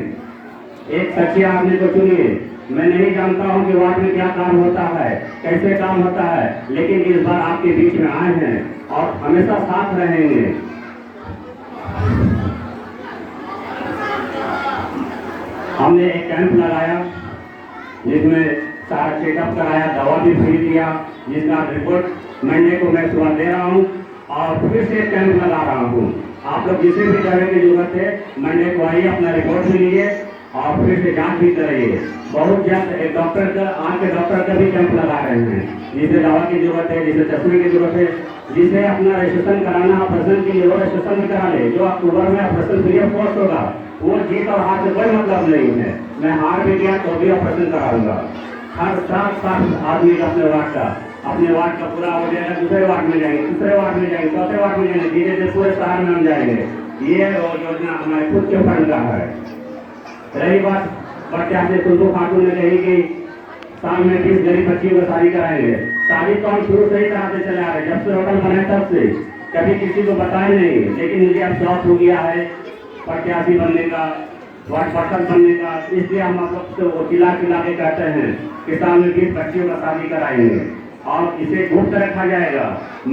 एक सच्चे आदमी को चुनिए। मैं नहीं जानता हूँ कि वार्ड में क्या काम होता है, कैसे काम होता है, लेकिन इस बार आपके बीच में आए हैं और हमेशा साथ रहेंगे। हमने एक कैंप लगाया जिसमें सारा चेकअप कराया, दवा भी फ्री दिया, जिसका रिपोर्ट मंडे को मैं सुबह दे रहा हूँ और फिर से कैंप लगा रहा हूँ। आप लोग जिसे भी दवा की जरूरत है मंडे को आइए, अपना रिपोर्ट भी लीजिए और फिर से जांच भी कराइए। बहुत जल्द एक डॉक्टर का, आँख के डॉक्टर का भी कैंप लगा रहे हैं, जिसे दवा की जरूरत है, जिसे चश्मे की जरूरत है, जिसे अपना रजिस्ट्रेशन कराना ऑपरेशन के लिए वो रजिस्ट्रेशन भी करा ले। जो अक्टूबर में ऑपरेशन फ्री ऑफ कॉस्ट होगा, वो जीत और हार से कोई मतलब नहीं है। मैं हार भी गया तो भी ऑपरेशन कराऊंगा। हर 7 आदमी का अपने वार्ड का पूरा हो जाएगा, दूसरे वार्ड में जाएंगे, तीसरे वार्ड में जाएंगे, चौथे वार्ड में जाएंगे, धीरे धीरे पूरे शहर में हम जाएंगे। ये योजना हमारे खुद के फंड का है। रही बात प्रत्याशी सुरभू खातून ने कही कि साल में 20 गरीब बच्चियों को शादी कराएंगे। शादी तो हम शुरू से ही कराते चले आ रहे, जब से होटल बनाए तब से, कभी किसी को बताए नहीं। लेकिन मुझे अब शौक हो गया है प्रत्याशी बनने का, वार्ड पर्सन बनने का, इसलिए हम आप लोग को चिल्ला के कहते हैं कि साल में 20 बच्चियों का शादी कराएंगे और इसे गुप्त रखा जाएगा।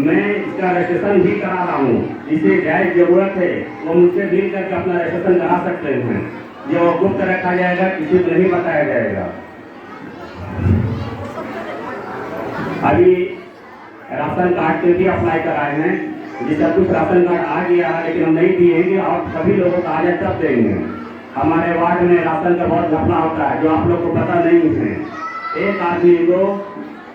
मैं इसका रजिस्ट्रेशन भी करा रहा हूँ, जिसे जायज जरूरत है वो मुझसे मिल करके अपना रजिस्ट्रेशन करा सकते हैं। जो गुप्त रखा जाएगा, किसी को नहीं बताया जाएगा। अभी राशन कार्ड के भी अप्लाई कराए हैं, जिसका कुछ राशन कार्ड आ गया है, लेकिन हम नहीं दिएंगे और सभी लोगों को आ जाए तब देंगे। हमारे वार्ड में राशन का बहुत घपला होता है, जो आप लोग को पता नहीं है। एक आदमी को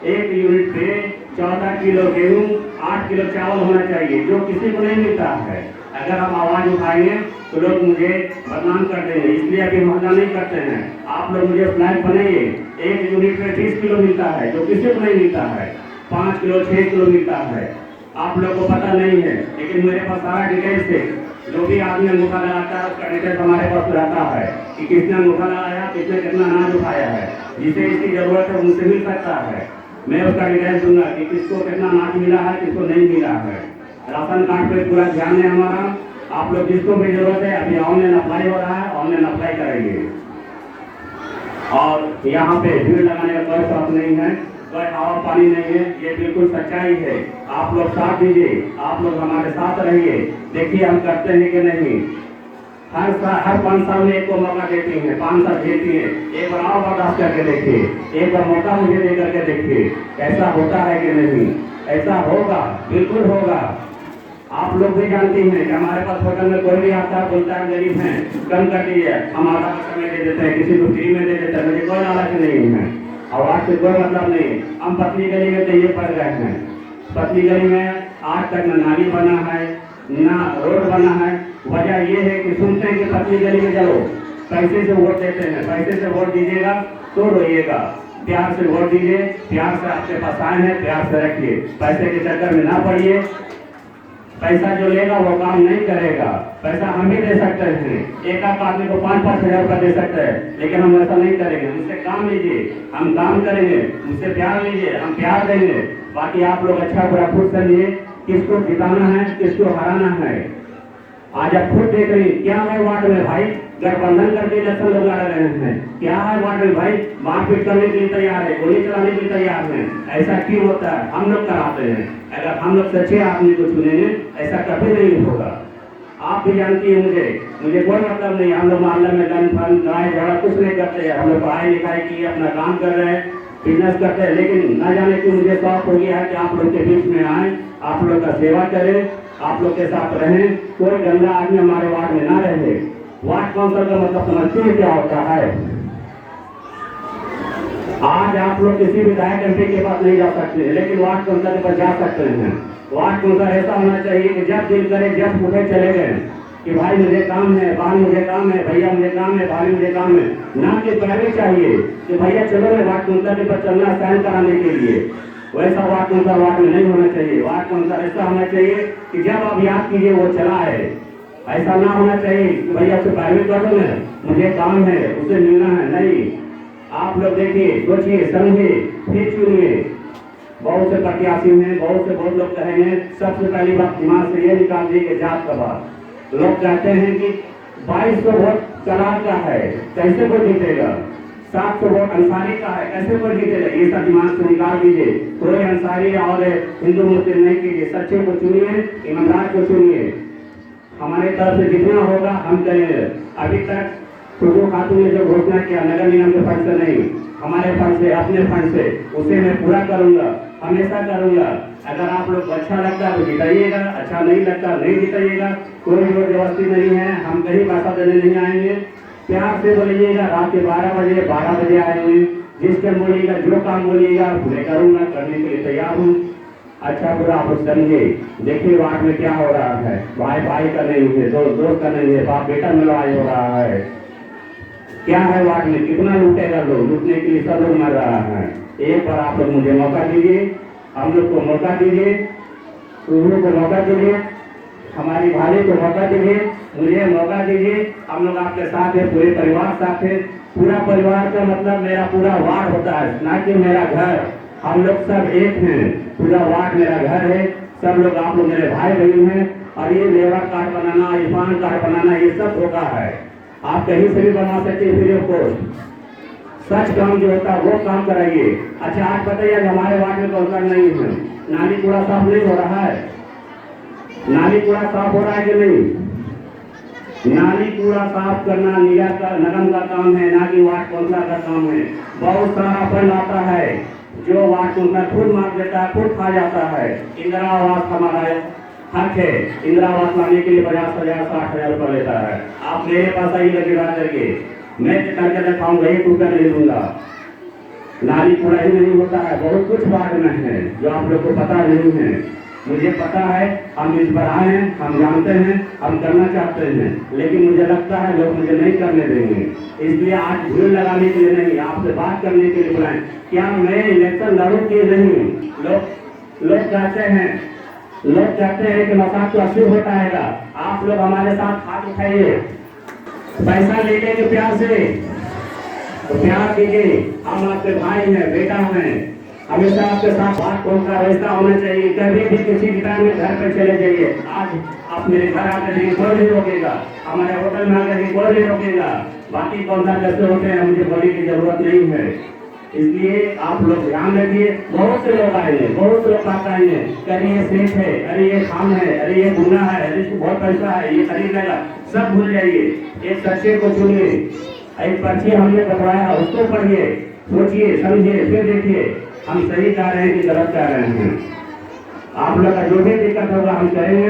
1 यूनिट पे 14 किलो गेहूँ, 8 किलो चावल होना चाहिए, जो किसी को नहीं मिलता है। अगर हम आवाज उठाएंगे तो लोग मुझे बदनाम कर देंगे, इसलिए अभी हम हल्ला नहीं करते हैं। आप लोग मुझे फ्लैग बनाइए। 1 यूनिट में 30 किलो मिलता है, जो किसी को नहीं मिलता है। 5 किलो 6 किलो मिलता है, आप लोग को पता नहीं है, लेकिन मेरे पास सारा डिटेल्स है। जो भी आदमी अंगूठा लगाता है उसका डिटेल्स हमारे पास रहता है कि किसने अंगूठा लगाया, किसने कितना अनाज उठाया है। जिसे इसकी जरूरत है उनसे मिल सकता है। मैं उसका डिटेल्स दूंगा कि किसको कितना अनाज मिला है, किसको नहीं मिला है। राशन कार्ड पे पूरा ध्यान है हमारा। आप लोग जिसको भी जरूरत है, अभी ऑनलाइन अप्लाई हो रहा है, ऑनलाइन अप्लाई करेंगे। और यहाँ पे भीड़ लगाने का कोई शौक नहीं है, कोई हवा पानी नहीं है, ये बिल्कुल सच्चाई है। आप लोग साथ दीजिए, आप लोग हमारे साथ रहिए, देखिए हम करते हैं कि नहीं। हर 5 साल में एक को मौका देती हैं, 5 साल देती है, एक बार और बर्दाश्त करके देखिए, एक बार मौका मुझे दे करके देखिए ऐसा होता है कि नहीं। ऐसा होगा, बिल्कुल होगा। आप लोग भी जानती हैं कि हमारे पास होटल में कोई भी आता है, बोलता है गरीब हैं, कम कर दीजिए, हम आधा समय दे देते हैं, किसी को फ्री में दे देते हैं। मुझे कोई लालच नहीं है, आवाज से कोई मतलब नहीं। हम पतली गली में चाहिए पड़ गए हैं, पतली गली में आज तक न नाली बना है ना रोड बना है। वजह ये है कि सुनते हैं कि पतली गली में चलो पैसे से वोट देते हैं, पैसे से वोट दीजिएगा तो रोइएगा। प्यार से वोट दीजिए, प्यार से आपके पास आए हैं, प्यार से रखिए, पैसे के चक्कर में ना पड़िए। पैसा जो लेगा वो काम नहीं करेगा। पैसा हम भी दे सकते हैं, एक आदमी को 5-5 हज़ार रुपया दे सकते हैं, लेकिन हम ऐसा नहीं करेंगे। मुझसे काम लीजिए, हम काम करेंगे, मुझसे प्यार लीजिए, हम प्यार देंगे। बाकी आप लोग अच्छा बुरा खुद समझिए, किसको जिताना है, किसको हराना है। आज आप खुद देख रहे हैं क्या है वार्ड में भाई, गठबंधन करके इलेक्शन लोग लड़ रहे हैं। क्या है वार्ड में भाई, मारपीट करने के लिए तैयार है, गोली चलाने के लिए तैयार है। ऐसा क्यों होता है? हम लोग कराते हैं। अगर हम लोग सच्चे आदमी को चुनेंगे ऐसा कभी नहीं होगा। आप भी जानती है, मुझे कोई मतलब नहीं। हम लोग मोहल्ले में लड़ाई झगड़ा कुछ नहीं करते हैं। हम लोग पढ़ाई लिखाई की, अपना काम कर रहे हैं, बिजनेस करते हैं। लेकिन न जाने क्यों मुझे शौक हो गया है कि आप लोग के बीच में आए, आप लोग का सेवा करें, आप लोग के साथ रहें। कोई गंदा आदमी हमारे वार्ड में ना रहे। वार्ड काउंसिलर का मतलब समझते हैं क्या होता है? आज आप लोग किसी विधायक एमपी के पास नहीं जा सकते, लेकिन वार्ड काउंसिलर के पास जा सकते हैं। वार्ड काउंसिलर ऐसा होना चाहिए कि जब दिल करे जब उठे चले गए कि भाई मुझे काम है, भाई मुझे काम है, भैया मुझे काम है, भाई मुझे काम है। ना कि पहले चाहिए कि भैया चलो मैं वार्ड काउंसिलर के पास चलना साइन कराने के लिए। वैसा वार्ड काउंसिलर वार्ड में नहीं होना चाहिए। वार्ड काउंसिलर ऐसा होना चाहिए कि जब आप याद कीजिए वो चला है। ऐसा ना होना चाहिए कि भैया उससे प्राइवेट कर दो, मुझे काम है, उसे मिलना है। नहीं, आप लोग देखिए, सोचिए, समझिए, फिर चुनिए। बहुत से प्रत्याशी हैं, बहुत लोग कहेंगे। सबसे पहली बात दिमाग से ये निकाल दिए कि जात का बात। लोग कहते हैं कि 2200 वोट करार का है, कैसे कोई जीतेगा? 700 वोट अंसारी का है, कैसे कोई जीतेगा? ये सब दिमाग से निकाल दीजिए। कोई अंसारी और हिंदू मुस्लिम नहीं कीजिए। सच्चे को चुनिए, ईमानदार को चुनिए। हमारे तरफ से जितना होगा हम करेंगे। अभी तक खुशबू खातून ने जो घोषणा किया नगर निगम के फंड से नहीं, हमारे फंड से, अपने फंड से, उसे मैं पूरा करूंगा, हमेशा करूंगा। अगर आप लोग अच्छा लगता है तो जिताइएगा, अच्छा नहीं लगता नहीं जिताइएगा। कोई जोर जबरदस्ती नहीं है, हम कहीं पैसा देने नहीं आएंगे। प्यार से बोलिएगा, रात के 12 बजे आएंगे। जिस टाइम बोलिएगा, जो काम बोलिएगा मैं करूंगा, करने के लिए तैयार हूँ। अच्छा बुरा आप लोग समझे। देखिए वार्ड में क्या हो रहा है, भाई का नहीं है, दोस्त का नहीं है, बाप बेटा में लड़ाई हो रहा है। क्या है वार्ड में, कितना लूटेगा लोग, लूटने के लिए सब लोग मर रहा है। एक बार आप लोग मुझे मौका दीजिए, हम लोग को मौका दीजिए, उन्होंने को मौका दीजिए, हमारी भाभी को मौका दीजिए, मुझे मौका दीजिए। हम लोग आपके साथ है, पूरे परिवार साथ है। पूरा परिवार का मतलब मेरा पूरा वार्ड होता है, ना कि मेरा घर। हम लोग सब एक हैं, पूरा वार्ड मेरा घर है। सब लोग आप लोग मेरे भाई बहन हैं। और ये लेबर कार्ड बनाना, आयुष्मान कार्ड बनाना, ये सब धोखा है। आप कहीं से भी बना सकते हैं फ्री ऑफ कॉस्ट। सच काम जो होता है वो काम कराइए। अच्छा आज बताइए, हमारे वार्ड में काउंसलर नहीं है, नाली कूड़ा साफ नहीं हो रहा है? नाली कूड़ा साफ हो रहा है कि नहीं? नाली कूड़ा साफ करना निगम का काम है, ना कि वार्ड काउंसलर का काम है। बहुत सारा फंड आता है जो वार्ड काउंसलर खुद मार देता है, खुद खा जाता है। इंदिरा आवास हमारा हक है, इंदिरा आवास लाने के लिए 50,000 60,000 रुपये लेता है। आप मेरे पास आइए लगे करके, मैं करके दिखाऊंगा, 1 रुपया नहीं लूंगा। नाली कूड़ा ही नहीं होता है, बहुत कुछ वार्ड में है जो आप लोग को पता नहीं है। मुझे पता है, हम इस पर आए हैं, हम जानते हैं, हम करना चाहते हैं, लेकिन मुझे लगता है लोग मुझे नहीं करने देंगे। इसलिए आज भीड़ लगाने के लिए नहीं, आपसे बात करने के लिए बुलाएं। क्या मैं इलेक्शन लड़ूं कि नहीं? लोग कहते हैं कि मसाज तो 80 वोट आएगा। आप लोग हमारे साथ हाथ उठाइए, पैसा लेके के प्यार से तो प्यार दीजिए। हम आपके भाई हैं, बेटा हैं, हमेशा आपके साथ बात का रिश्ता होना चाहिए। कभी भी किसी भी टाइम में घर पर चले जाइए। आज आप मेरे घर आकर देखिए, कोई नहीं रोकेगा। हमारे होटल में आकर देखिए, कोई नहीं रोकेगा। बाकी कौन सा कैसे होते हैं, मुझे बोलने की जरूरत नहीं है। इसलिए आप लोग ध्यान रखिए। बहुत से लोग आएंगे, बहुत से लोग आएंगे, अरे ये सेठ है, अरे ये खाम है, अरे ये गुना है, अरे इसको बहुत पैसा है, ये खरीद लेगा। सब भूल जाइए, एक सच्चे को चुनिए। एक पर्ची हमने कटवाया, उसको पढ़िए, सोचिए, समझिए, फिर देखिए हम सही कह रहे हैं कि गलत कह रहे हैं। आप लोग का जो भी दिक्कत होगा हम करेंगे,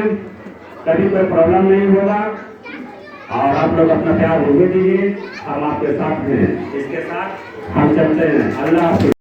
कभी कोई प्रॉब्लम नहीं होगा। और आप लोग अपना प्यार मुझे दीजिए, हम आपके साथ हैं। इसके साथ हम चलते हैं। अल्लाह हाफिज़।